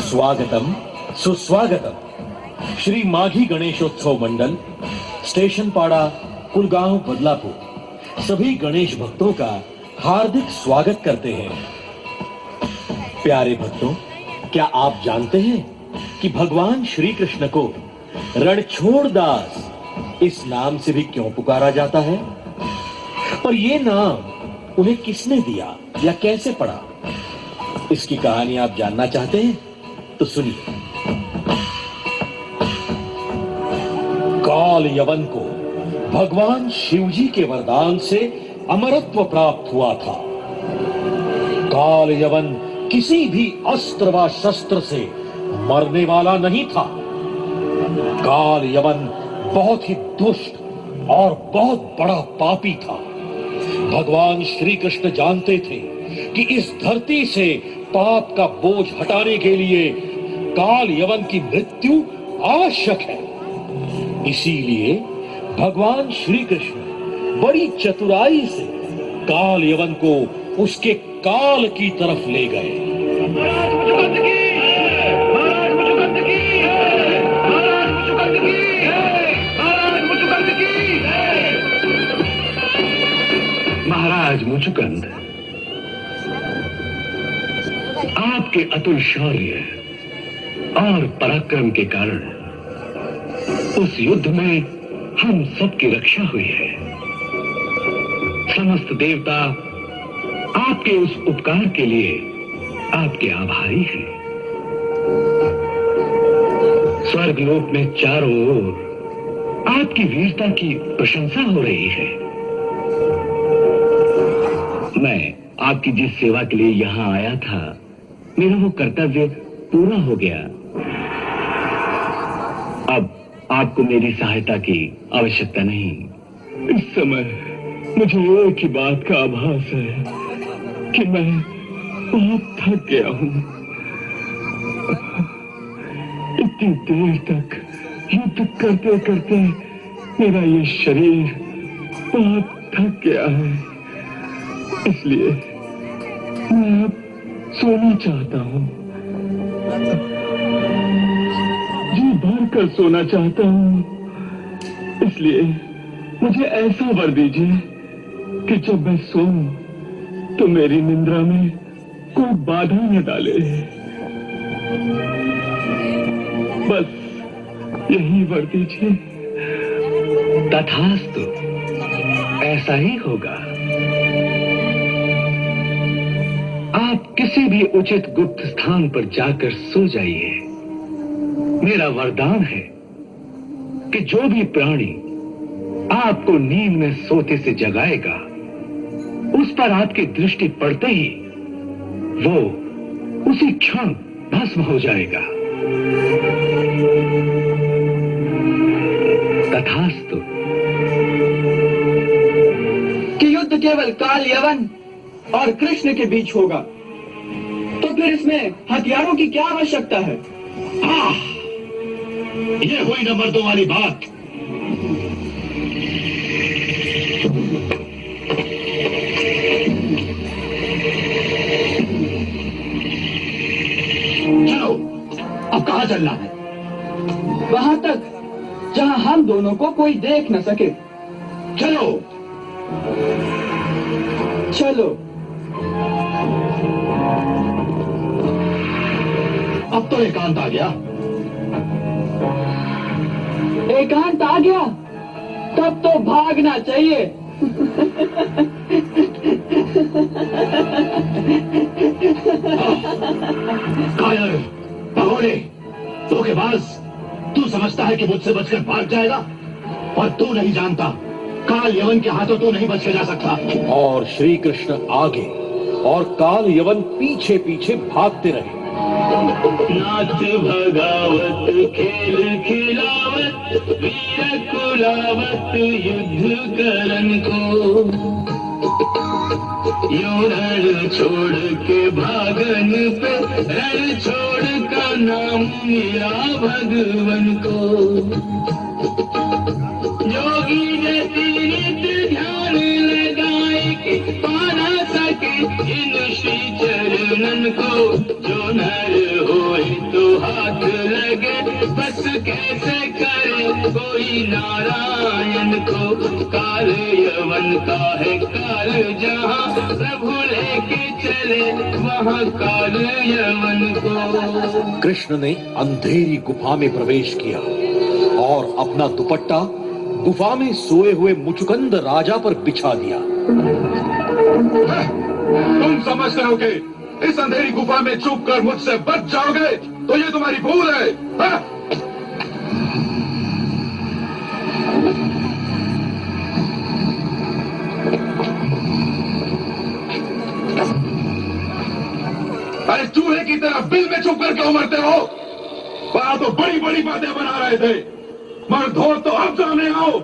स्वागतम सुस्वागतम। श्री माघी गणेशोत्सव मंडल, स्टेशन पाड़ा, कुलगांव, बदलापुर सभी गणेश भक्तों का हार्दिक स्वागत करते हैं। प्यारे भक्तों, क्या आप जानते हैं कि भगवान श्री कृष्ण को रणछोड़ दास इस नाम से भी क्यों पुकारा जाता है? और ये नाम उन्हें किसने दिया या कैसे पड़ा? इसकी कहानी आप जानना चाहते हैं तो सुनिए। काल यवन को भगवान शिवजी के वरदान से अमरत्व प्राप्त हुआ था। काल यवन किसी भी अस्त्र व शस्त्र से मरने वाला नहीं था। काल यवन बहुत ही दुष्ट और बहुत बड़ा पापी था। भगवान श्री कृष्ण जानते थे कि इस धरती से पाप का बोझ हटाने के लिए काल यवन की मृत्यु आवश्यक है। इसीलिए भगवान श्री कृष्ण बड़ी चतुराई से काल यवन को उसके काल की तरफ ले गए। महाराज मुचुकुंद, आपके अतुल शौर्य और पराक्रम के कारण उस युद्ध में हम सबकी रक्षा हुई है। समस्त देवता आपके उस उपकार के लिए आपके आभारी हैं। स्वर्गलोक में चारों ओर आपकी वीरता की प्रशंसा हो रही है। मैं आपकी जिस सेवा के लिए यहां आया था, मेरा वो कर्तव्य पूरा हो गया। अब आपको मेरी सहायता की आवश्यकता नहीं। इस समय मुझे एक ही बात का आभास है कि मैं बहुत थक गया हूं। इतनी देर तक युद्ध करते करते मेरा ये शरीर बहुत थक गया है। इसलिए मैं अब सोना चाहता हूं, जी भर कर सोना चाहता हूं। इसलिए मुझे ऐसा वर दीजिए कि जब मैं सोऊं तो मेरी निद्रा में कोई बाधा न डाले। बस यही वर दीजिए। तथास्तु, ऐसा ही होगा। आप किसी भी उचित गुप्त स्थान पर जाकर सो जाइए। मेरा वरदान है कि जो भी प्राणी आपको नींद में सोते से जगाएगा, उस पर आपकी दृष्टि पड़ते ही वो उसी क्षण भस्म हो जाएगा। तथास्तु। कि युद्ध केवल काल यवन और कृष्ण के बीच होगा, तो फिर इसमें हथियारों की क्या आवश्यकता है? ये हुई न मर्दों वाली बात। चलो, अब कहां चलना है? वहां तक जहां हम दोनों को कोई देख न सके। चलो। चलो। अब तो एकांत आ गया। एकांत आ गया, तब तो भागना चाहिए। कायर, भगोड़े, धोखेबाज, तू समझता है कि मुझसे बचकर भाग जाएगा, और तू नहीं जानता काल यवन के हाथों तू नहीं बच के जा सकता। और श्री कृष्ण आगे और काल यवन पीछे पीछे भागते रहे। नाच भगावत, खेल खिलावत, वीर कुलावत, युद्ध करन को, यूं रण छोड़ के भागन पे, रण छोड़ का नाम मेरा भगवन को। योगी ने नित ध्यान लगाए कि पाना सके इन श्री चरणन को, जो नर होए तो नारायण को, काल यवन का है काल जहां, प्रभु लेके चले वहां काल यवन को। कृष्ण ने अंधेरी गुफा में प्रवेश किया और अपना दुपट्टा गुफा में सोए हुए मुचुकुंद राजा पर बिछा दिया। तुम समझते हो कि इस अंधेरी गुफा में छुप कर मुझसे बच जाओगे, तो ये तुम्हारी भूल है। हा? अरे चूहे की तरह बिल में छुप कर क्यों मरते हो? वहां तो बड़ी बड़ी बातें बना रहे थे, मगर धो तो अब सामने आओ।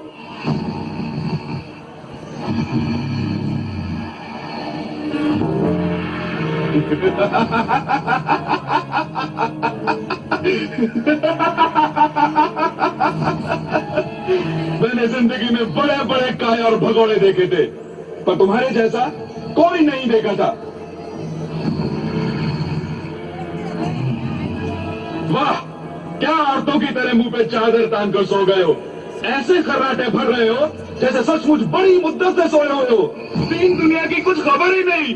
मैंने जिंदगी में बड़े बड़े काय और भगोड़े देखे थे, पर तुम्हारे जैसा कोई नहीं देखा था। वाह, क्या औरतों की तरह मुंह पे चादर तान कर सो गए हो। ऐसे खर्राटे भर रहे हो जैसे सचमुच बड़ी मुद्दत से सोए हुए हो। तीन दुनिया की कुछ खबर ही नहीं।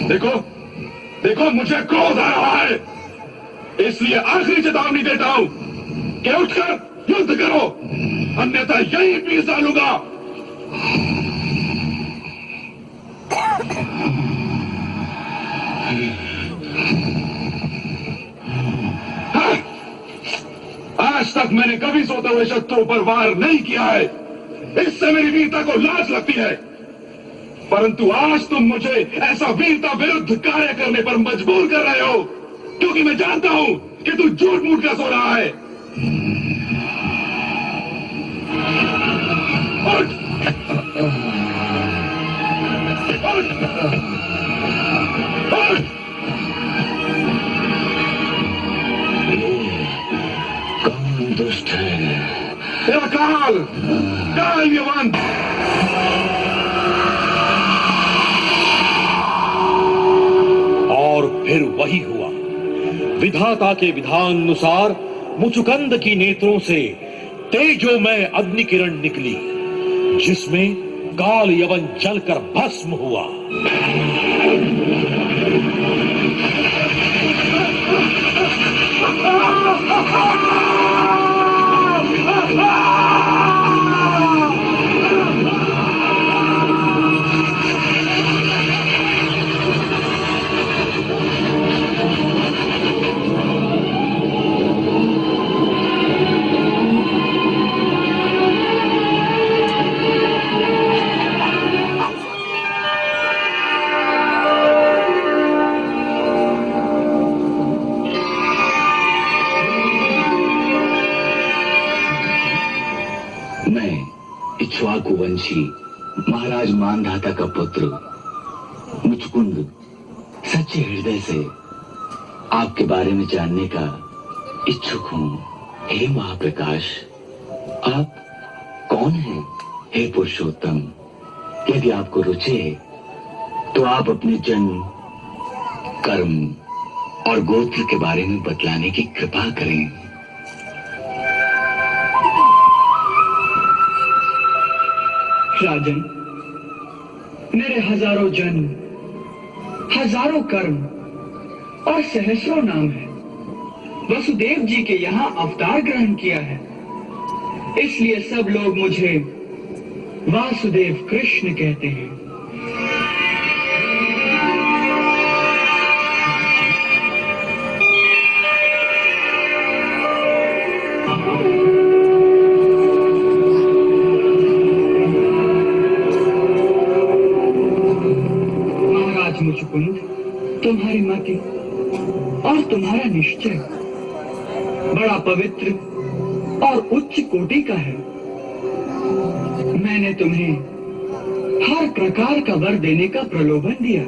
देखो देखो, मुझे क्रोध आ रहा है, इसलिए आखिरी चेतावनी देता हूं कि उठकर युद्ध करो, अन्यथा यही पीस डालूंगा। आज तक मैंने कभी सोते हुए शत्रुओं पर वार नहीं किया है, इससे मेरी वीरता को लाज लगती है। परंतु आज तुम मुझे ऐसा वीरता विरुद्ध कार्य करने पर मजबूर कर रहे हो, क्योंकि मैं जानता हूं कि तू झूठ मूठ कर सो रहा है। उठ! उठ! उठ! कौन दुष्ट है? तेरा काल, काल यवन। और फिर वही हुआ। विधाता के विधान अनुसार मुचुकुंद की नेत्रों से तेजोमय अग्नि किरण निकली, जिसमें काल यवन जलकर भस्म हुआ। इक्ष्वाकुवंशी महाराज मानधाता का पुत्र मुचुकुंद सच्चे हृदय से आपके बारे में जानने का इच्छुक हूं। हे महाप्रकाश, आप कौन हैं? हे पुरुषोत्तम, यदि आपको रुचि है तो आप अपने जन्म, कर्म और गोत्र के बारे में बतलाने की कृपा करें। राजन, मेरे हजारों जन्म, हजारों कर्म और सहस्रों नाम है। वसुदेव जी के यहाँ अवतार ग्रहण किया है, इसलिए सब लोग मुझे वासुदेव कृष्ण कहते हैं। मुचुकुंद, तुम्हारी मति और तुम्हारा निश्चय बड़ा पवित्र और उच्च कोटि का है। मैंने तुम्हें हर प्रकार का वर देने का प्रलोभन दिया,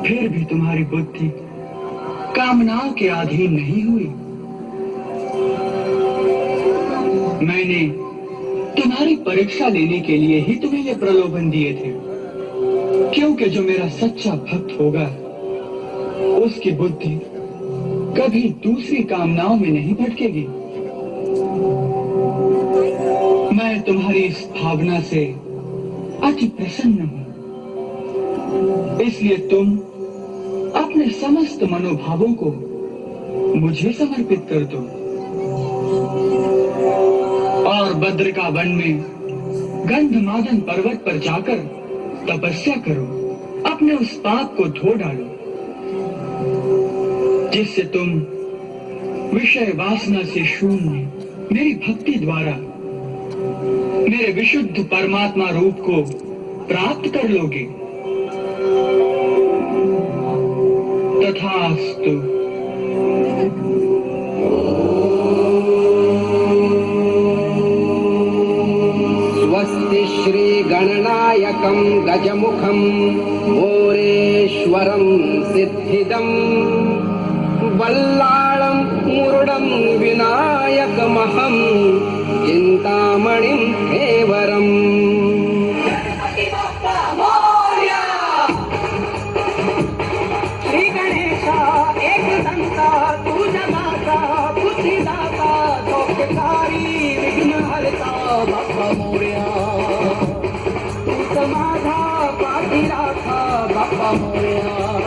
फिर भी तुम्हारी बुद्धि कामनाओं के अधीन नहीं हुई। मैंने तुम्हारी परीक्षा लेने के लिए ही तुम्हें ये प्रलोभन दिए थे। क्योंकि जो मेरा सच्चा भक्त होगा उसकी बुद्धि कभी दूसरी कामनाओं में नहीं भटकेगी। मैं तुम्हारी इस भावना से अति प्रसन्न हूं, इसलिए तुम अपने समस्त मनोभावों को मुझे समर्पित कर दो और बद्रिका वन में गंधमादन पर्वत पर जाकर तपस्या करो, अपने उस पाप को धो डालो जिससे तुम विषय वासना से शून्य मेरी भक्ति द्वारा मेरे विशुद्ध परमात्मा रूप को प्राप्त कर लोगे। तथास्तु। स्वस्ति श्री गणनायकं गजमुखं मोरेश्वरं सिद्धिदं वल्लाळं मुरुडं विनायकमहं चिन्तामणिं केवरम्। श्री गणेशा एकदंता तू जगाता बुद्धिदाता दोषकारी विघ्नहर्ता बाप्पा मोरया, तू समाधा पाठी राखा बाप्पा मोरया।